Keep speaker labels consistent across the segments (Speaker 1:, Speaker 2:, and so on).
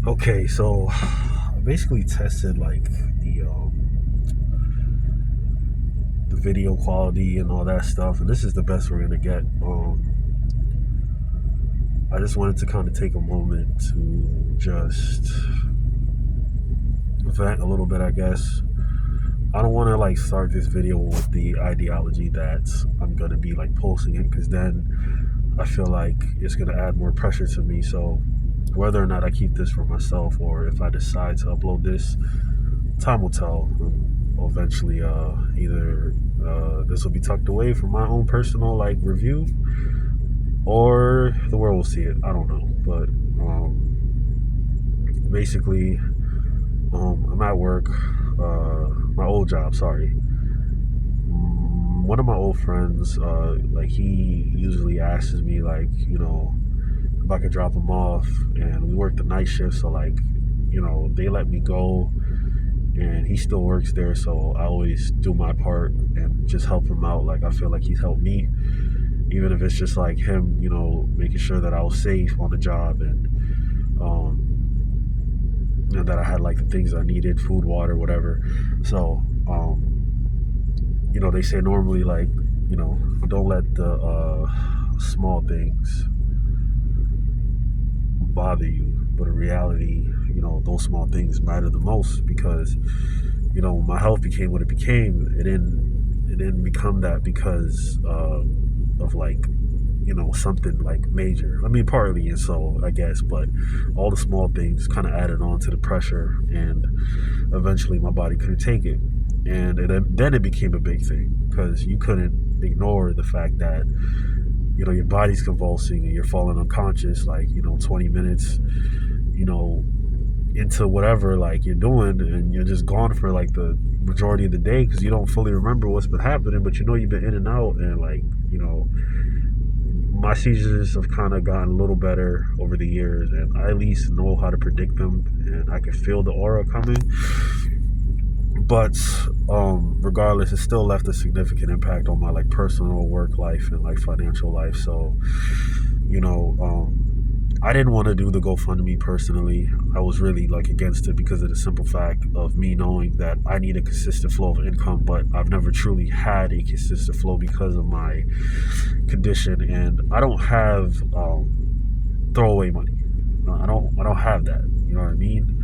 Speaker 1: Okay, so I basically tested like the video quality and all that stuff, and this is the best we're gonna get. I just wanted to kind of take a moment to just vent a little bit, I guess. I don't want to like start this video with the ideology that I'm gonna be like posting it, because then I feel like it's gonna add more pressure to me. So whether or not I keep this for myself or if I decide to upload this, time will tell. Eventually, either this will be tucked away from my own personal like review, or the world will see it. I don't know, but basically, I'm at work, my old job. Sorry. One of my old friends, like he usually asks me, like, if I could drop him off, and we work the night shift, so like, they let me go, and he still works there, so I always do my part and just help him out. Like, I feel like he's helped me, even if it's just like him, making sure that I was safe on the job, and that I had like the things I needed, food, water, whatever. So, they say normally, like, don't let the small things bother you, but in reality, those small things matter the most, because when my health became what it became, it didn't become that because of like something like major. I mean, partly, and so I guess, but all the small things kind of added on to the pressure, and eventually my body couldn't take it, and then it became a big thing, because you couldn't ignore the fact that your body's convulsing and you're falling unconscious, like 20 minutes into whatever like you're doing, and you're just gone for like the majority of the day, because you don't fully remember what's been happening, but you've been in and out, and like my seizures have kind of gotten a little better over the years, and I at least know how to predict them, and I can feel the aura coming. But regardless, it still left a significant impact on my like personal work life and like financial life. So I didn't want to do the GoFundMe personally. I was really like against it, because of the simple fact of me knowing that I need a consistent flow of income, but I've never truly had a consistent flow because of my condition, and I don't have throwaway money. I don't have that. You know what I mean?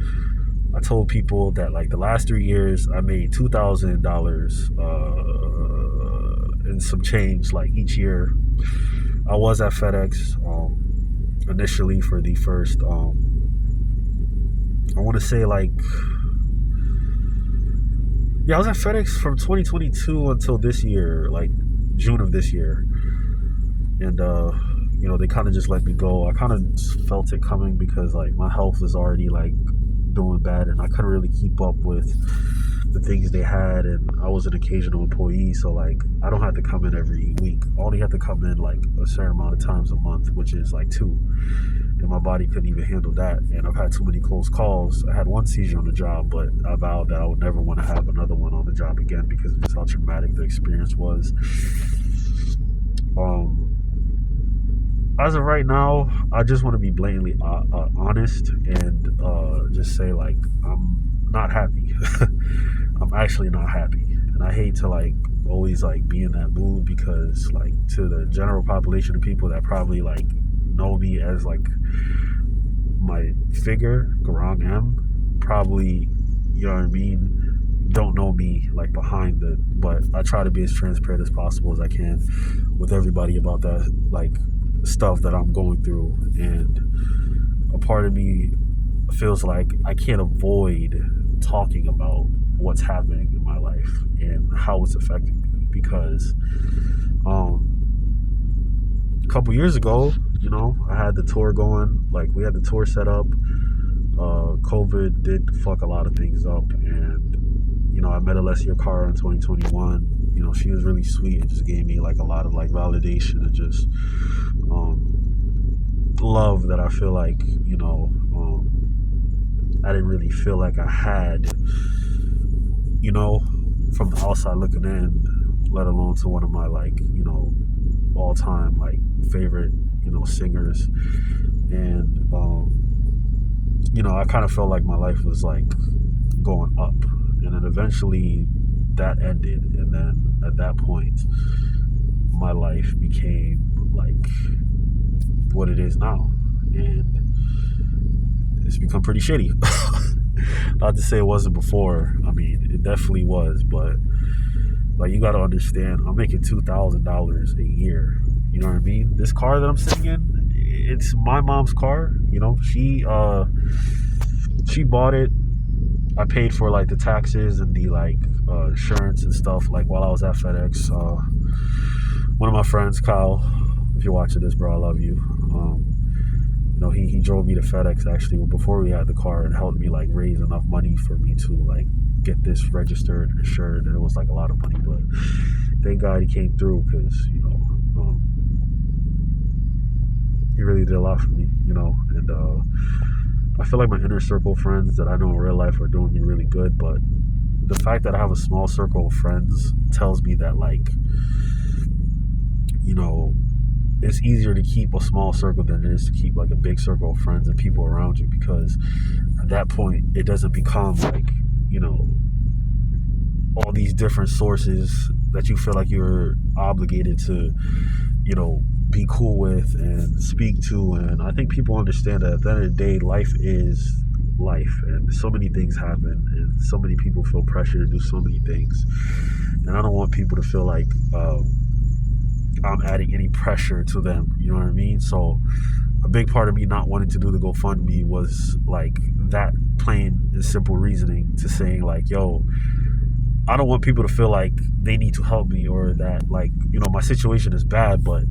Speaker 1: I told people that like the last 3 years I made $2,000 and some change like each year. I was at FedEx initially for the first I want to say like, yeah, I was at FedEx from 2022 until this year, like June of this year, and they kind of just let me go. I kind of felt it coming, because like my health was already like doing bad, and I couldn't really keep up with the things they had, and I was an occasional employee, so like I don't have to come in every week. I only have to come in like a certain amount of times a month, which is like 2, and my body couldn't even handle that, and I've had too many close calls. I had one seizure on the job, but I vowed that I would never want to have another one on the job again, because of just how traumatic the experience was. As of right now, I just want to be blatantly honest, and just say like I'm not happy. I'm actually not happy, and I hate to like always like be in that mood, because like to the general population of people that probably like know me as like my figure, Garang M, probably, you know what I mean, don't know me like behind the, but I try to be as transparent as possible as I can with everybody about that like stuff that I'm going through. And a part of me feels like I can't avoid talking about what's happening in my life and how it's affecting me, because a couple years ago, I had the tour going, like we had the tour set up. COVID did fuck a lot of things up, and I met Alessia Cara in 2021. She was really sweet and just gave me like a lot of like validation and just love that I feel like I didn't really feel like I had, from the outside looking in, let alone to one of my like all-time like favorite singers. And I kind of felt like my life was like going up, and then eventually that ended, and then at that point my life became like what it is now, and it's become pretty shitty. Not to say it wasn't before. I mean, it definitely was, but like you got to understand, I'm making $2,000 a year. You know what I mean? This car that I'm sitting in, it's my mom's car. She bought it. I paid for like the taxes and the like insurance and stuff. Like while I was at FedEx, one of my friends, Kyle, if you're watching this, bro, I love you. He drove me to FedEx actually before we had the car and helped me like raise enough money for me to like get this registered and insured. And it was like a lot of money, but thank God he came through because he really did a lot for me. And I feel like my inner circle of friends that I know in real life are doing me really good, but the fact that I have a small circle of friends tells me that like it's easier to keep a small circle than it is to keep like a big circle of friends and people around you, because at that point it doesn't become like all these different sources that you feel like you're obligated to be cool with and speak to. And I think people understand that at the end of the day, life is life, and so many things happen, and so many people feel pressure to do so many things, and I don't want people to feel like I'm adding any pressure to them. You know what I mean? So a big part of me not wanting to do the GoFundMe was like that plain and simple reasoning to saying like, yo, I don't want people to feel like they need to help me, or that like, my situation is bad, but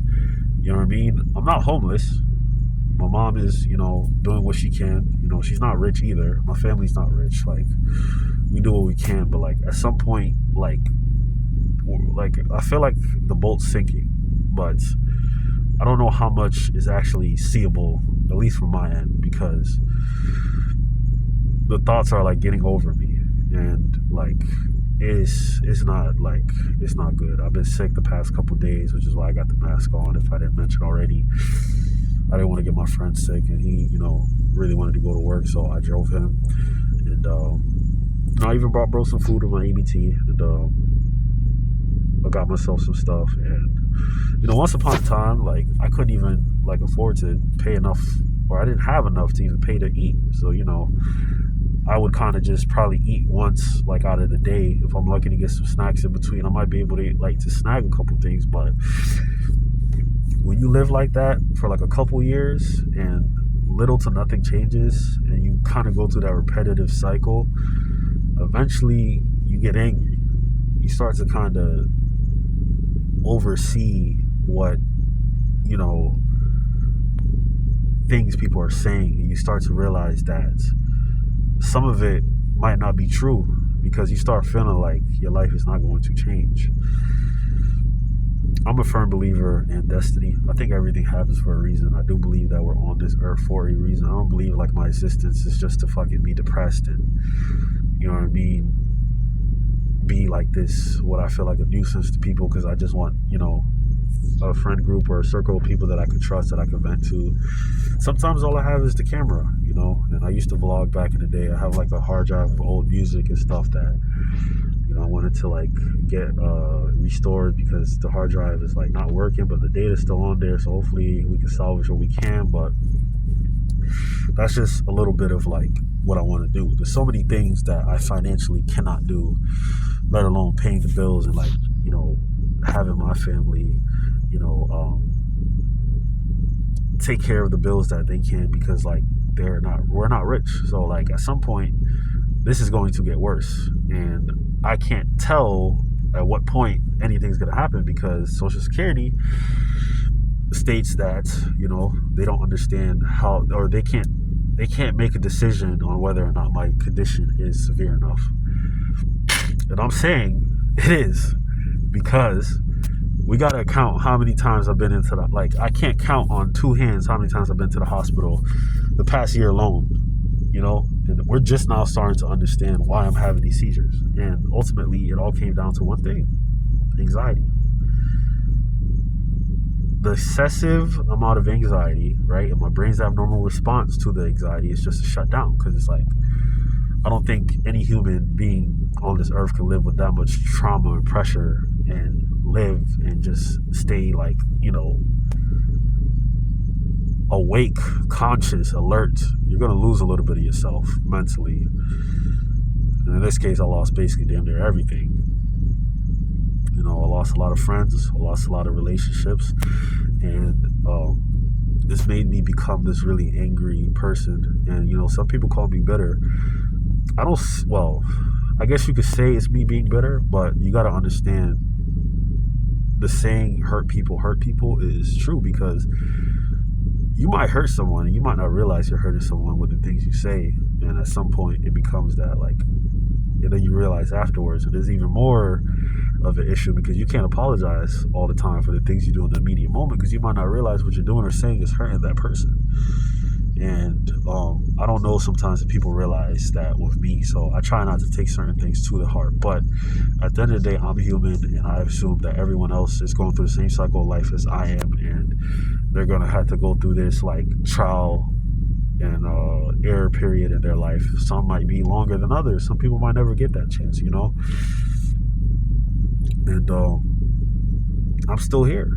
Speaker 1: you know what I mean? I'm not homeless. My mom is, doing what she can. She's not rich either. My family's not rich. Like, we do what we can, but like at some point, like I feel like the boat's sinking, but I don't know how much is actually seeable, at least from my end, because the thoughts are like getting over me, and like it's not good. I've been sick the past couple days, which is why I got the mask on. If I didn't mention already, I didn't want to get my friend sick, and he really wanted to go to work, so I drove him, and I even brought bro some food in my ABT, and I got myself some stuff. And once upon a time, like I couldn't even like afford to pay enough, or I didn't have enough to even pay to eat. So I would kind of just probably eat once like out of the day. If I'm lucky to get some snacks in between, I might be able to snag a couple things. But when you live like that for like a couple years and little to nothing changes, and you kind of go through that repetitive cycle, eventually you get angry. You start to kind of oversee what things people are saying, and you start to realize that some of it might not be true, because you start feeling like your life is not going to change. I'm a firm believer in destiny. I think everything happens for a reason. I do believe that we're on this earth for a reason. I don't believe like my existence is just to fucking be depressed and be like this, what I feel like a nuisance to people, because I just want a friend group or a circle of people that I can trust, that I can vent to. Sometimes all I have is the camera, and I used to vlog back in the day. I have like a hard drive of old music and stuff that I wanted to like get restored, because the hard drive is like not working, but the data's still on there, so hopefully we can salvage what we can. But that's just a little bit of like what I want to do. There's so many things that I financially cannot do, let alone paying the bills and like having my family take care of the bills that they can, because like we're not rich. So like at some point this is going to get worse, and I can't tell at what point anything's going to happen, because Social Security states that they don't understand how, or they can't make a decision on whether or not my condition is severe enough. And I'm saying it is, because we got to count how many times I've been into the, like, I can't count on two hands how many times I've been to the hospital the past year alone, and we're just now starting to understand why I'm having these seizures. And ultimately it all came down to one thing: anxiety. the excessive amount of anxiety, right? And my brain's abnormal response to the anxiety is just to shut down, because it's like, I don't think any human being on this earth can live with that much trauma and pressure and live and just stay like, awake, conscious, alert. You're going to lose a little bit of yourself mentally. And in this case, I lost basically damn near everything. I lost a lot of friends, I lost a lot of relationships, and this made me become this really angry person. And some people call me bitter. I guess you could say it's me being bitter, but you got to understand the saying hurt people is true, because you might hurt someone and you might not realize you're hurting someone with the things you say, and at some point it becomes that, like, and then you realize afterwards. And there's even more of an issue, because you can't apologize all the time for the things you do in the immediate moment, because you might not realize what you're doing or saying is hurting that person. And I don't know sometimes if people realize that with me, so I try not to take certain things to the heart. But at the end of the day, I'm human, and I assume that everyone else is going through the same cycle of life as I am, and they're going to have to go through this like trial and error period in their life. Some might be longer than others. Some people might never get that chance, and I'm still here.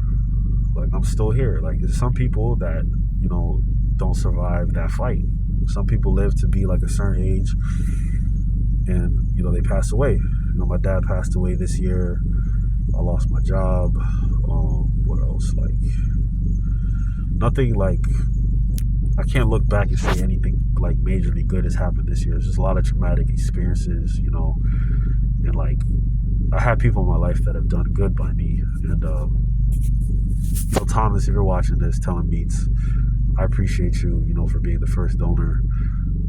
Speaker 1: Like, there's some people that don't survive that fight. Some people live to be like a certain age, and they pass away. My dad passed away this year. I lost my job. What else? Like, nothing, like, I can't look back and say anything like majorly good has happened this year. There's just a lot of traumatic experiences, and like, I had people in my life that have done good by me. And Thomas, if you're watching this, Telling Beats, I appreciate you, for being the first donor.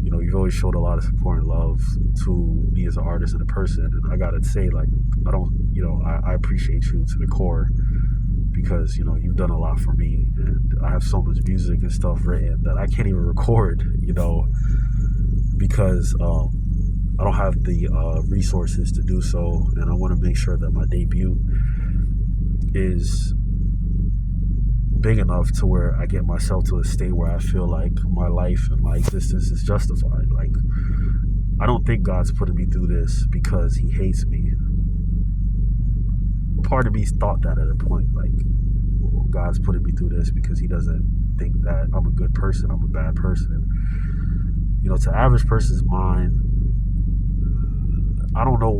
Speaker 1: You've always showed a lot of support and love to me as an artist and a person. And I gotta say, like, I appreciate you to the core, because you've done a lot for me, and I have so much music and stuff written that I can't even record, because I don't have the resources to do so. And I want to make sure that my debut is big enough to where I get myself to a state where I feel like my life and my existence is justified. Like, I don't think God's putting me through this because he hates me. Part of me thought that at a point, like, God's putting me through this because he doesn't think that I'm a good person, I'm a bad person. To average person's mind, I don't know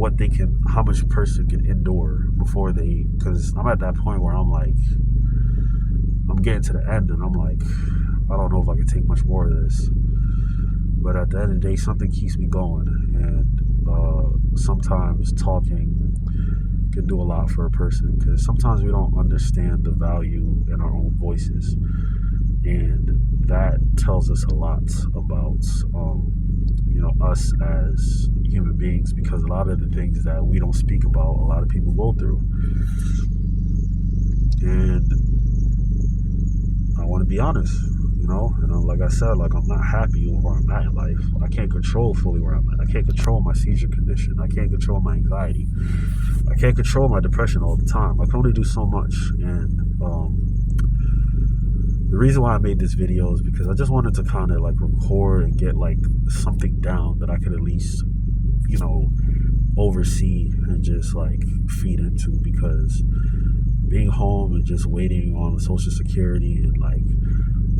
Speaker 1: how much a person can endure before because I'm at that point where I'm like, I'm getting to the end, and I'm like, I don't know if I can take much more of this. But at the end of the day, something keeps me going, and sometimes talking can do a lot for a person, because sometimes we don't understand the value in our own voices, and that tells us a lot about us as human beings, because a lot of the things that we don't speak about, a lot of people go through. And I want to be honest, and like I said, like, I'm not happy with where I'm at in life. I can't control fully where I'm at. I can't control my seizure condition. I can't control my anxiety. I can't control my depression all the time. I can only do so much. And the reason why I made this video is because I just wanted to kind of like record and get like something down that I could at least, oversee and just like feed into, because being home and just waiting on Social Security, and like,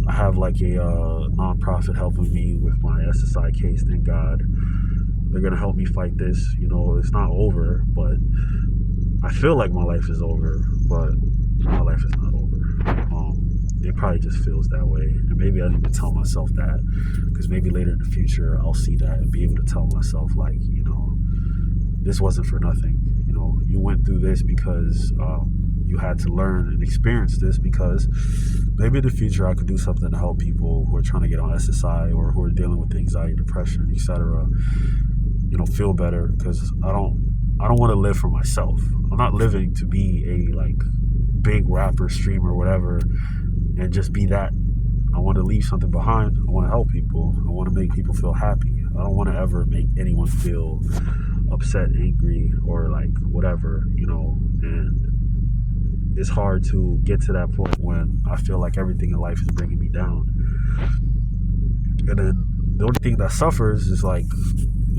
Speaker 1: I have like a nonprofit helping me with my SSI case. Thank God. They're going to help me fight this. It's not over, but I feel like my life is over, but my life is not over. It probably just feels that way. And maybe I need to tell myself that, because maybe later in the future, I'll see that and be able to tell myself, like, this wasn't for nothing. You went through this because you had to learn and experience this, because maybe in the future I could do something to help people who are trying to get on SSI, or who are dealing with anxiety, depression, etc. Feel better, because I don't want to live for myself. I'm not living to be a like big rapper, streamer, whatever, and just be that. I want to leave something behind. I want to help people. I want to make people feel happy. I don't want to ever make anyone feel upset, angry, or like whatever, and it's hard to get to that point when I feel like everything in life is bringing me down. And then the only thing that suffers is like,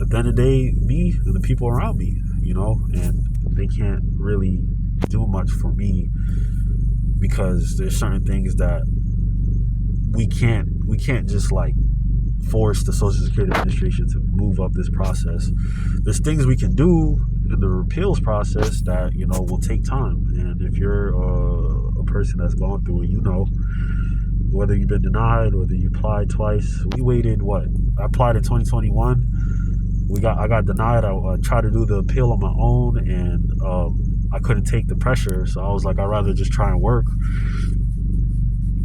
Speaker 1: at the end of the day, me and the people around me, and they can't really do much for me because there's certain things that we can't just like force the Social Security Administration to move up this process. There's things we can do in the repeals process that will take time. And if you're a person that's gone through it, whether you've been denied, whether you applied twice. We waited I applied in 2021. I got denied. I tried to do the appeal on my own, and I couldn't take the pressure. So I was like, I'd rather just try and work.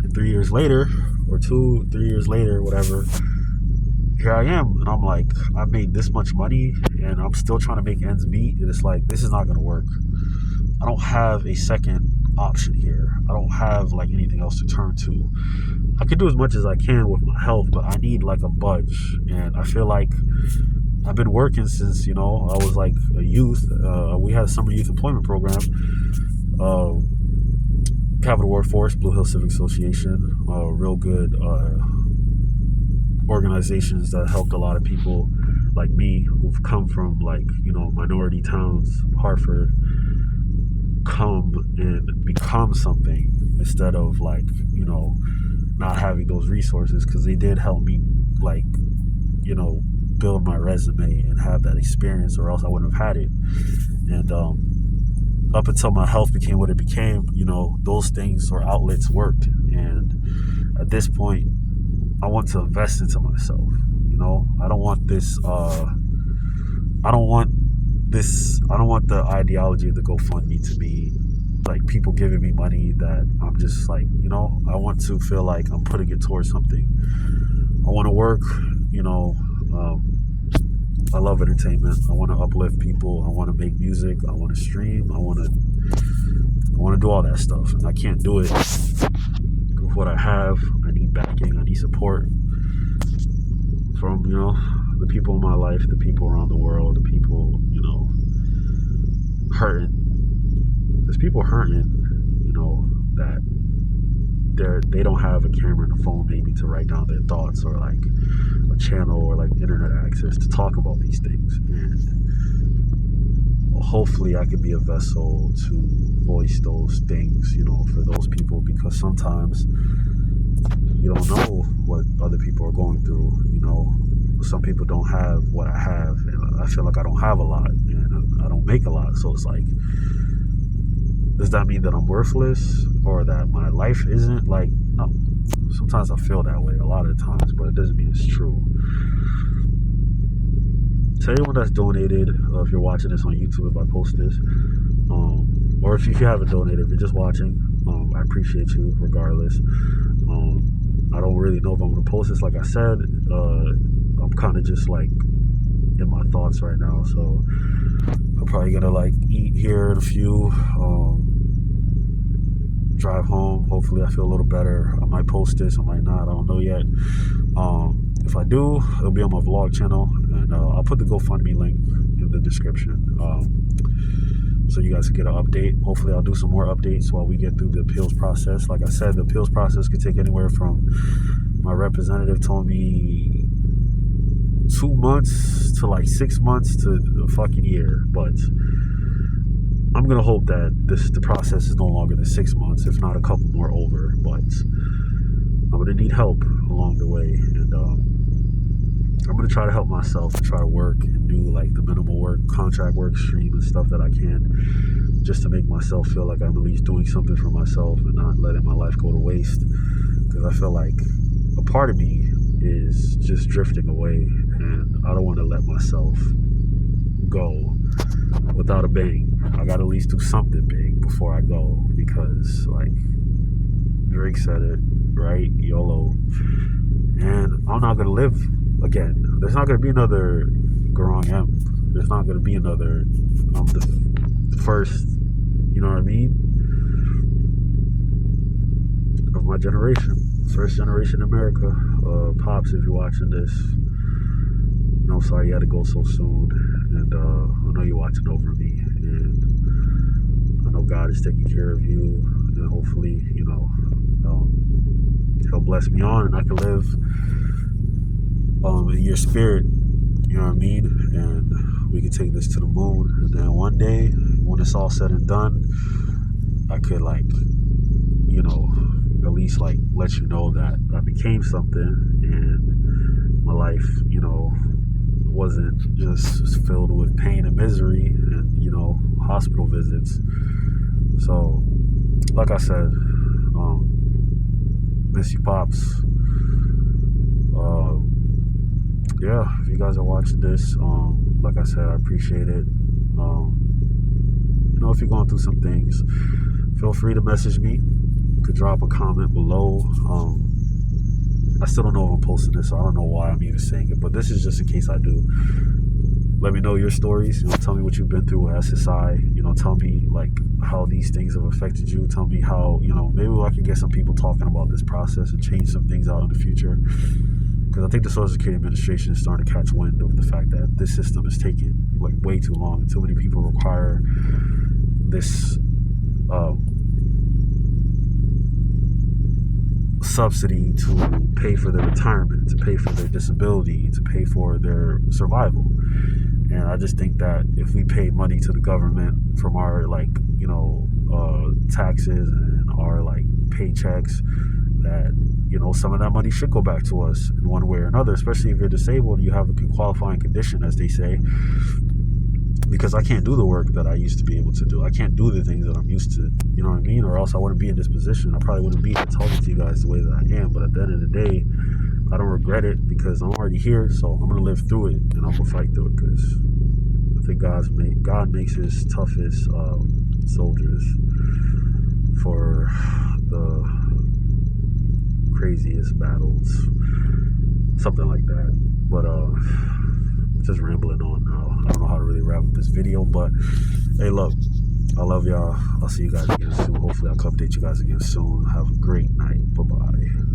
Speaker 1: And 3 years later, or 3 years later, whatever, here I am. And I'm like, I made this much money, and I'm still trying to make ends meet. And it's like, this is not going to work. I don't have a second option here. I don't have like anything else to turn to. I can do as much as I can with my health, but I need like a budge. And I feel like I've been working since, I was like a youth. We had a summer youth employment program. Capital Workforce, Blue Hill Civic Association, real good organizations that helped a lot of people like me who've come from like, minority towns, Hartford, come and become something instead of like, not having those resources, because they did help me like, build my resume and have that experience, or else I wouldn't have had it. And up until my health became what it became, those things or outlets worked. And at this point, I want to invest into myself. I don't want this. I don't want the ideology of the GoFundMe to be like people giving me money that I'm just like, I want to feel like I'm putting it towards something. I want to work, I love entertainment. I want to uplift people. I want to make music. I want to stream. I want to do all that stuff. And I can't do it with what I have. I need backing. I need support from, the people in my life, the people around the world, the people, hurting. There's people hurting, that they don't have a camera and a phone maybe to write down their thoughts, or like a channel or like internet access to talk about these things. And hopefully I can be a vessel to voice those things, for those people, because sometimes you don't know what other people are going through. Some people don't have what I have, and I feel like I don't have a lot, and I don't make a lot. So it's like, does that mean that I'm worthless, or that my life isn't? Like, no. Sometimes I feel that way, a lot of the times, but it doesn't mean it's true. To anyone that's donated, if you're watching this on YouTube, if I post this, or if you haven't donated, if you're just watching, I appreciate you regardless. I don't really know if I'm going to post this. Like I said, I'm kind of just like in my thoughts right now, so I'm probably going to like eat here in a few, drive home. Hopefully I feel a little better. I might post this, I might not, I don't know yet. If I do, it'll be on my vlog channel, and I'll put the GoFundMe link in the description, so you guys can get an update. Hopefully I'll do some more updates while we get through the appeals process. Like I said, the appeals process could take anywhere from, my representative told me, 2 months to like 6 months to a fucking year. But I'm gonna hope that the process is no longer than 6 months, if not a couple more over. But I'm gonna need help along the way, and I'm gonna try to help myself to try to work and do like the minimal work, contract work, stream and stuff that I can, just to make myself feel like I'm at least doing something for myself and not letting my life go to waste. Because I feel like a part of me is just drifting away, and I don't want to let myself go without a bang. I gotta at least do something big before I go, because like Drake said it, right? YOLO. And I'm not gonna live again. There's not gonna be another Garang M. There's not gonna be another the first, you know what I mean, of my generation. First generation America. Pops, if you're watching this, sorry you had to go so soon. And I know you're watching over me. And I know God is taking care of you, and hopefully, He'll bless me on, and I can live in your spirit. You know what I mean? And we can take this to the moon, and then one day, when it's all said and done, I could at least let you know that I became something, and my life, wasn't just filled with pain and misery and hospital visits. So, like I said, miss you, pops. Yeah, if you guys are watching this, like I said, I appreciate it. If you're going through some things, feel free to message me. You could drop a comment below. I still don't know if I'm posting this, so I don't know why I'm even saying it, but this is just in case I do. Let me know your stories. Tell me what you've been through with SSI. Tell me how these things have affected you. Tell me how, maybe I can get some people talking about this process and change some things out in the future. Because I think the Social Security Administration is starting to catch wind of the fact that this system is taking way too long, and too many people require this subsidy to pay for their retirement, to pay for their disability, to pay for their survival. And I just think that if we pay money to the government from our taxes and our paychecks, that some of that money should go back to us in one way or another, especially if you're disabled and you have a qualifying condition, as they say. Because I can't do the work that I used to be able to do. I can't do the things that I'm used to, you know what I mean? Or else I wouldn't be in this position. I probably wouldn't be here talking to you guys the way that I am. But at the end of the day, I don't regret it because I'm already here. So I'm going to live through it, and I'm going to fight through it, because I think God makes his toughest soldiers for the craziest battles. Something like that. But just rambling on now. I don't know how to really wrap up this video, but hey, look, I love y'all. I'll see you guys again soon. Hopefully I can update you guys again soon. Have a great night. Bye-bye.